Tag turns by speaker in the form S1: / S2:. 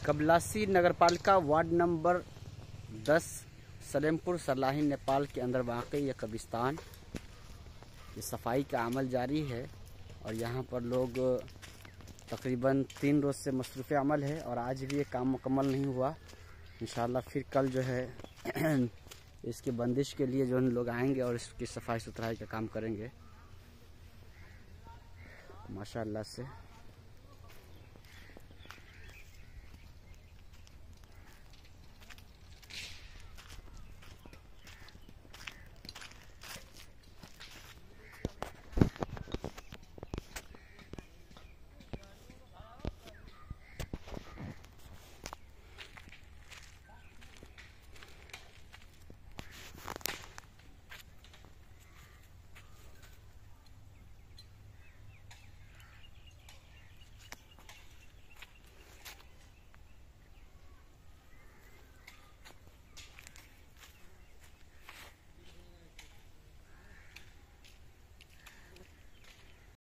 S1: कबलासी नगरपालिका ward number 10 Salempur Sarlahi Nepal के अंदर वाक़ यह कब्रिस्तान की सफाई का अमल जारी है और यहाँ पर लोग तकरीबन 3 रोज़ से मसरूफ़ अमल है और आज भी ये काम मुकम्मल नहीं हुआ। इंशाअल्लाह फिर कल जो है इसकी बंदिश के लिए जो लोग आएंगे और इसकी सफाई सुथराई का काम करेंगे माशाअल्लाह से।